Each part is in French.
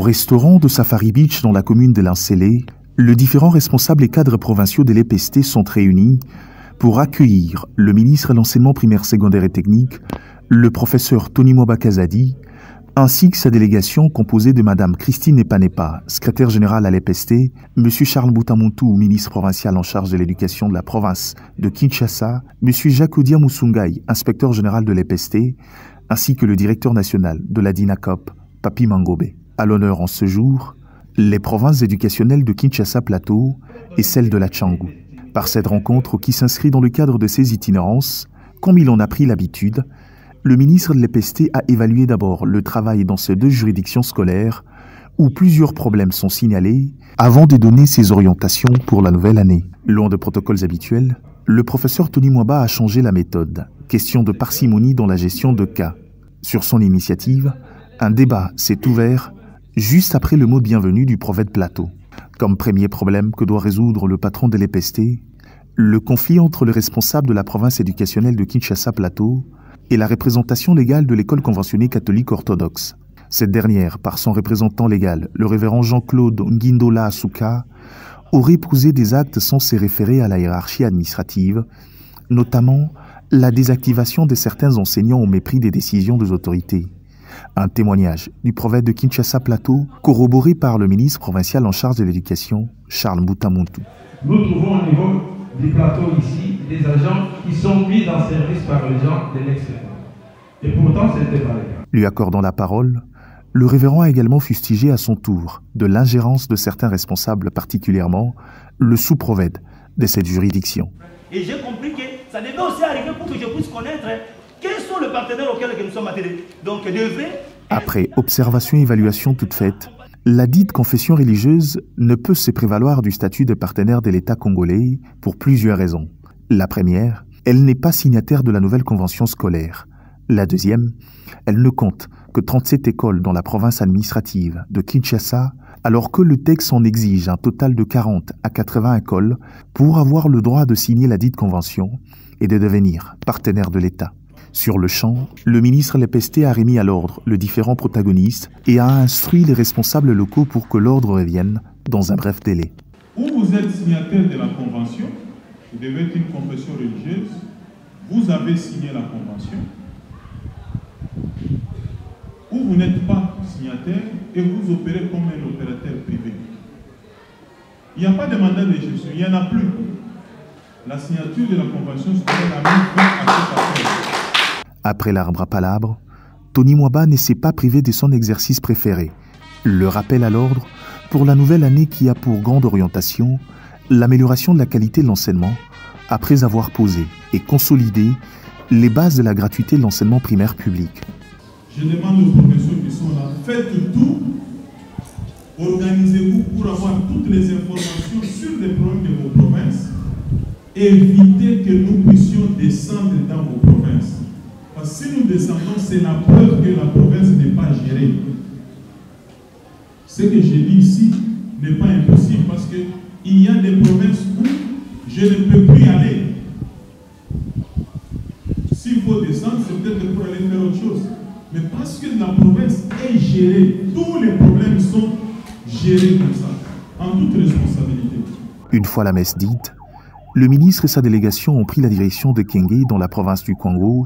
restaurant de Safari Beach dans la commune de Linsélé, les différents responsables et cadres provinciaux de l'EPST sont réunis pour accueillir le ministre de l'Enseignement primaire, secondaire et technique, le professeur Tony Mwaba Kazadi, ainsi que sa délégation composée de Madame Christine Epanepa, secrétaire générale à l'EPST, Monsieur Charles Mbutamuntu, ministre provincial en charge de l'éducation de la province de Kinshasa, Monsieur Jacques Odia Moussoungaï, inspecteur général de l'EPST, ainsi que le directeur national de la DINACOP, Papi Mangobe. À l'honneur en ce jour, les provinces éducationnelles de Kinshasa Plateau et celles de la Tchangou. Par cette rencontre qui s'inscrit dans le cadre de ces itinérances, comme il en a pris l'habitude, le ministre de l'EPST a évalué d'abord le travail dans ces deux juridictions scolaires où plusieurs problèmes sont signalés avant de donner ses orientations pour la nouvelle année. Loin de protocoles habituels, le professeur Tony Mwaba a changé la méthode. Question de parcimonie dans la gestion de cas. Sur son initiative, un débat s'est ouvert juste après le mot de bienvenue du prophète Plateau. Comme premier problème que doit résoudre le patron de l'EPST, le conflit entre le responsable de la province éducationnelle de Kinshasa Plateau et la représentation légale de l'école conventionnée catholique orthodoxe. Cette dernière, par son représentant légal, le révérend Jean-Claude Ngindola Asuka, aurait posé des actes censés référer à la hiérarchie administrative, notamment la désactivation de certains enseignants au mépris des décisions des autorités. Un témoignage du prophète de Kinshasa Plateau, corroboré par le ministre provincial en charge de l'éducation, Charles Mbutamuntu. Nous trouvons au niveau du plateau ici des agents qui sont mis en service par les gens de l'extérieur. Et pourtant, ce n'était pas le cas. Lui accordant la parole, le révérend a également fustigé à son tour de l'ingérence de certains responsables, particulièrement le sous-prophète de cette juridiction. Et j'ai compris que ça devait aussi arriver pour que je puisse connaître quels sont les partenaires auxquels nous sommes attelés. Donc, après observation et évaluation toute faite, la dite confession religieuse ne peut se prévaloir du statut de partenaire de l'État congolais pour plusieurs raisons. La première, elle n'est pas signataire de la nouvelle convention scolaire. La deuxième, elle ne compte que 37 écoles dans la province administrative de Kinshasa, alors que le texte en exige un total de 40 à 80 écoles pour avoir le droit de signer la dite convention et de devenir partenaire de l'État. Sur le champ, le ministre de l'EPST a remis à l'ordre les différents protagonistes et a instruit les responsables locaux pour que l'ordre revienne dans un bref délai. Où vous êtes signataire de la convention, vous devez être une confession religieuse, vous avez signé la convention, ou vous n'êtes pas signataire et vous opérez comme un opérateur privé. Il n'y a pas de mandat de gestion, il n'y en a plus. La signature de la convention scolaire a mis fin à cette affaire. Après l'arbre à palabres, Tony Mwaba ne s'est pas privé de son exercice préféré, le rappel à l'ordre pour la nouvelle année qui a pour grande orientation l'amélioration de la qualité de l'enseignement après avoir posé et consolidé les bases de la gratuité de l'enseignement primaire public. Je demande aux professeurs qui sont là, faites tout, organisez-vous pour avoir toutes les informations sur les problèmes de vos provinces, évitez que nous puissions descendre dans vos provinces. Parce que si nous descendons, c'est la preuve que la province n'est pas gérée. Ce que j'ai dit ici n'est pas impossible parce qu'il y a des provinces où je ne peux plus aller. S'il faut descendre, c'est peut-être pour aller faire autre chose. Mais parce que la province est gérée, tous les problèmes sont gérés comme ça, en toute responsabilité. Une fois la messe dite, le ministre et sa délégation ont pris la direction de Kenge dans la province du Congo,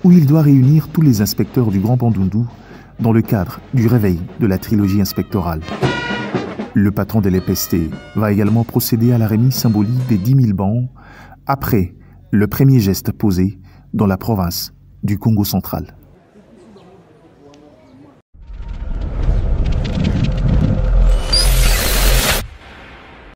où il doit réunir tous les inspecteurs du Grand Bandundu dans le cadre du réveil de la trilogie inspectorale. Le patron de l'EPST va également procéder à la remise symbolique des 10 000 bancs après le premier geste posé dans la province du Congo central.